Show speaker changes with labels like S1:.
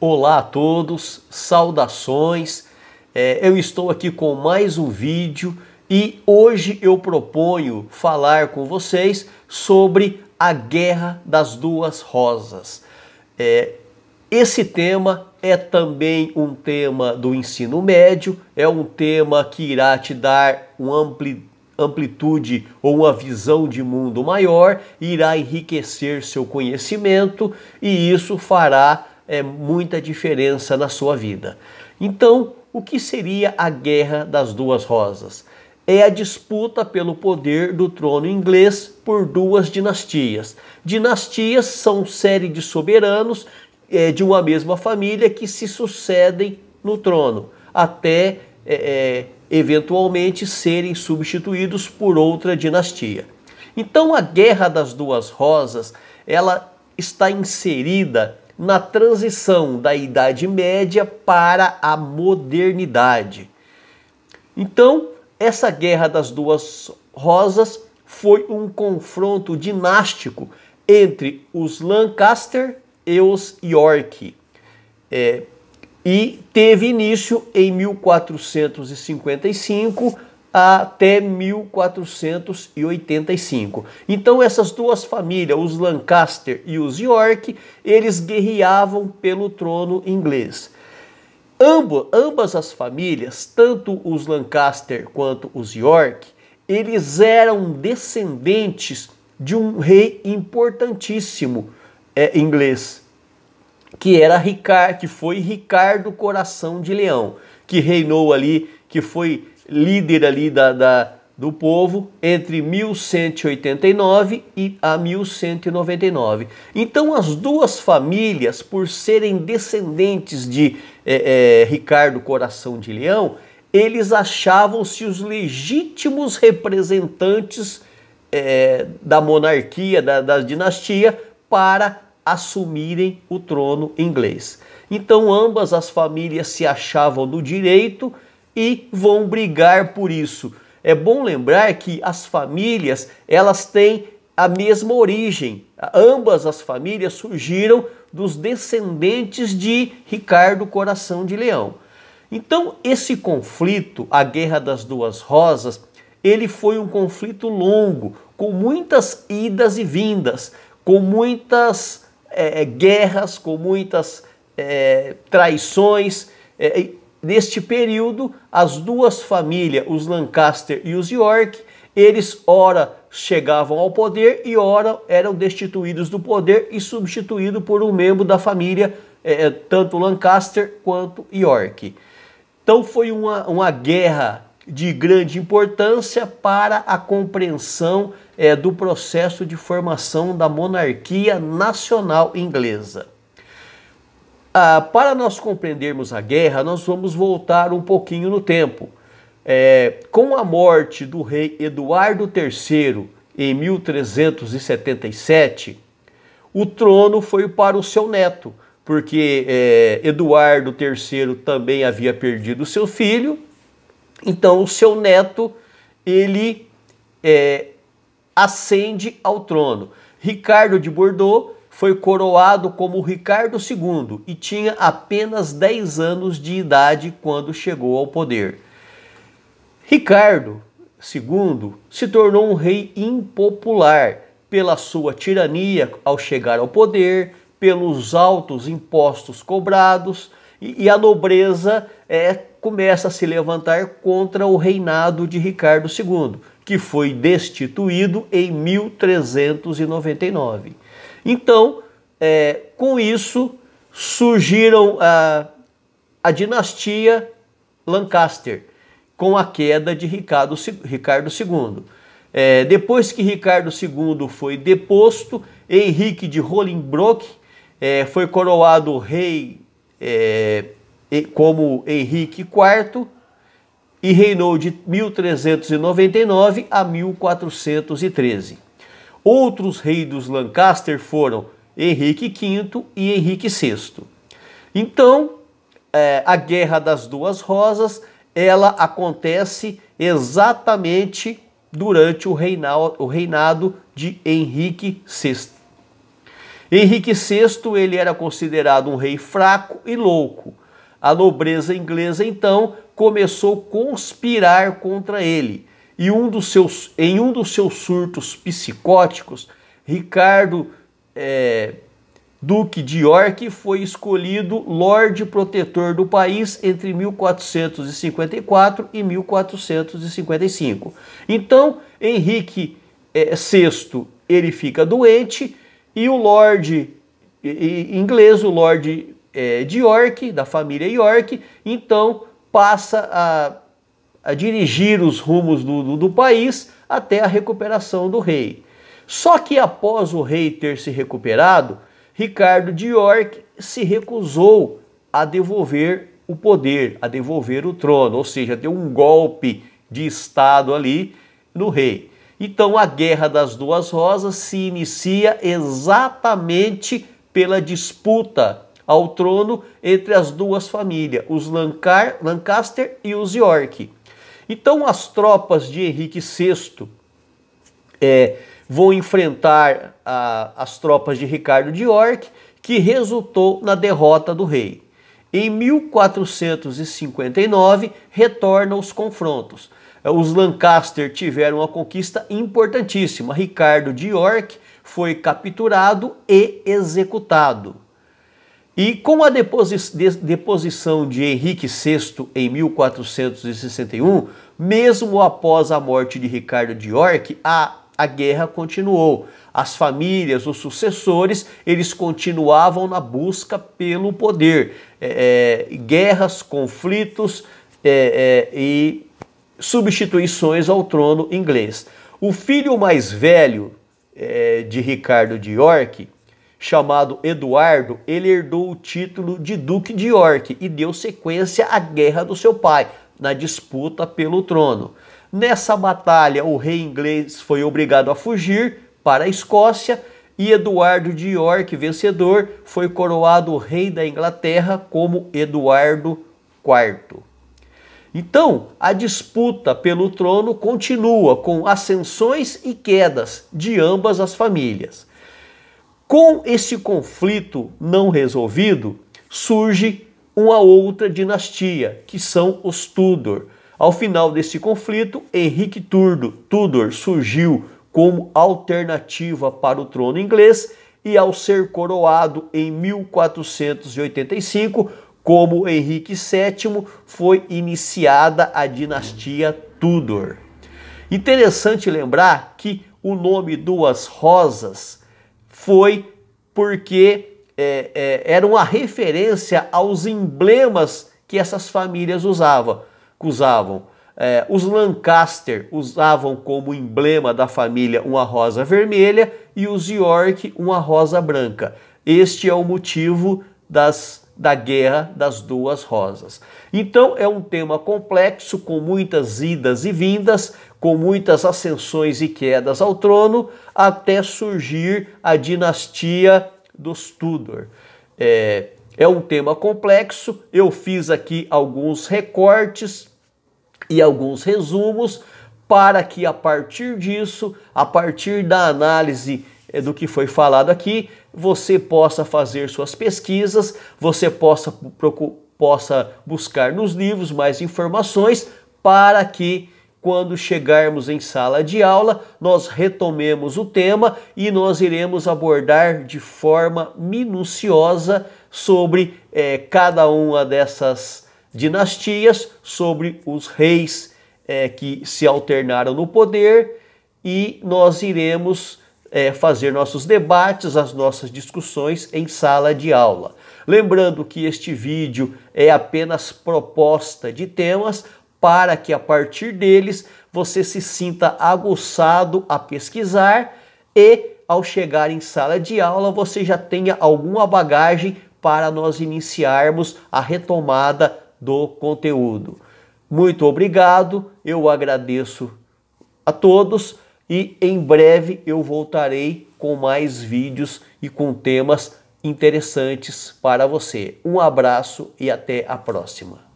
S1: Olá a todos, saudações. Eu estou aqui com mais um vídeo e hoje eu proponho falar com vocês sobre a Guerra das Duas Rosas. Esse tema é também um tema do ensino médio, é um tema que irá te dar uma amplitude ou uma visão de mundo maior, irá enriquecer seu conhecimento e isso fará muita diferença na sua vida. Então, o que seria a Guerra das Duas Rosas? É a disputa pelo poder do trono inglês por duas dinastias. Dinastias são série de soberanos de uma mesma família que se sucedem no trono, até eventualmente serem substituídos por outra dinastia. Então a Guerra das Duas Rosas, ela está inserida na transição da Idade Média para a modernidade. Então, essa Guerra das Duas Rosas foi um confronto dinástico entre os Lancaster e os York. E teve início em 1455 até 1485. Então essas duas famílias, os Lancaster e os York, eles guerreavam pelo trono inglês. Ambas as famílias, tanto os Lancaster quanto os York, eles eram descendentes de um rei importantíssimo inglês, que foi Ricardo Coração de Leão, que reinou ali, que foi líder ali do povo entre 1189 e a 1199. Então as duas famílias, por serem descendentes de Ricardo Coração de Leão, eles achavam-se os legítimos representantes da monarquia, da dinastia, para assumirem o trono inglês. Então ambas as famílias se achavam no direito e vão brigar por isso. É bom lembrar que as famílias, elas têm a mesma origem. Ambas as famílias surgiram dos descendentes de Ricardo Coração de Leão. Então esse conflito, a Guerra das Duas Rosas, ele foi um conflito longo, com muitas idas e vindas, com muitas guerras, com muitas traições. Neste período, as duas famílias, os Lancaster e os York, eles ora chegavam ao poder e ora eram destituídos do poder e substituídos por um membro da família, tanto Lancaster quanto York. Então foi uma guerra de grande importância para a compreensão do processo de formação da monarquia nacional inglesa. Para nós compreendermos a guerra, nós vamos voltar um pouquinho no tempo. Com a morte do rei Eduardo III em 1377, o trono foi para o seu neto, porque Eduardo III também havia perdido seu filho. Então o seu neto, ele ascende ao trono. Ricardo de Bordeaux foi coroado como Ricardo II e tinha apenas 10 anos de idade quando chegou ao poder. Ricardo II se tornou um rei impopular pela sua tirania ao chegar ao poder, pelos altos impostos cobrados, e a nobreza começa a se levantar contra o reinado de Ricardo II, que foi destituído em 1399. Então, com isso, surgiram a dinastia Lancaster, com a queda de Ricardo II. Depois que Ricardo II foi deposto, Henrique de Bolingbroke foi coroado rei como Henrique IV e reinou de 1399 a 1413. Outros reis dos Lancaster foram Henrique V e Henrique VI. Então, a Guerra das Duas Rosas, ela acontece exatamente durante o reinado de Henrique VI. Henrique VI ele era considerado um rei fraco e louco. A nobreza inglesa, então, começou a conspirar contra ele. E em um dos seus surtos psicóticos, Ricardo, Duque de York, foi escolhido Lorde Protetor do país entre 1454 e 1455. Então, Henrique VI ele fica doente e o Lorde inglês, o Lorde de York, da família York, então passa a dirigir os rumos do país até a recuperação do rei. Só que após o rei ter se recuperado, Ricardo de York se recusou a devolver o poder, a devolver o trono, ou seja, deu um golpe de estado ali no rei. Então a Guerra das Duas Rosas se inicia exatamente pela disputa ao trono entre as duas famílias, os Lancaster e os York. Então as tropas de Henrique VI vão enfrentar as tropas de Ricardo de York, que resultou na derrota do rei. Em 1459, retornam os confrontos. Os Lancaster tiveram uma conquista importantíssima. Ricardo de York foi capturado e executado. E com a deposição de Henrique VI em 1461, mesmo após a morte de Ricardo de York, a guerra continuou. As famílias, os sucessores, eles continuavam na busca pelo poder. Guerras, conflitos e substituições ao trono inglês. O filho mais velho de Ricardo de York, chamado Eduardo, ele herdou o título de Duque de York e deu sequência à guerra do seu pai, na disputa pelo trono. Nessa batalha, o rei inglês foi obrigado a fugir para a Escócia e Eduardo de York, vencedor, foi coroado rei da Inglaterra como Eduardo IV. Então, a disputa pelo trono continua com ascensões e quedas de ambas as famílias. Com esse conflito não resolvido, surge uma outra dinastia, que são os Tudor. Ao final desse conflito, Henrique Tudor surgiu como alternativa para o trono inglês e ao ser coroado em 1485, como Henrique VII, foi iniciada a dinastia Tudor. Interessante lembrar que o nome Duas Rosas foi porque era uma referência aos emblemas que essas famílias usavam. Os Lancaster usavam como emblema da família uma rosa vermelha e os York uma rosa branca. Este é o motivo da Guerra das Duas Rosas. Então é um tema complexo, com muitas idas e vindas, com muitas ascensões e quedas ao trono, até surgir a dinastia dos Tudor. É um tema complexo, eu fiz aqui alguns recortes e alguns resumos para que a partir disso, a partir da análise do que foi falado aqui, você possa fazer suas pesquisas, você possa buscar nos livros mais informações para que quando chegarmos em sala de aula, nós retomemos o tema e nós iremos abordar de forma minuciosa sobre cada uma dessas dinastias, sobre os reis que se alternaram no poder, e nós iremos fazer nossos debates, as nossas discussões em sala de aula. Lembrando que este vídeo é apenas proposta de temas para que a partir deles você se sinta aguçado a pesquisar e ao chegar em sala de aula você já tenha alguma bagagem para nós iniciarmos a retomada do conteúdo. Muito obrigado, eu agradeço a todos e em breve eu voltarei com mais vídeos e com temas interessantes para você. Um abraço e até a próxima.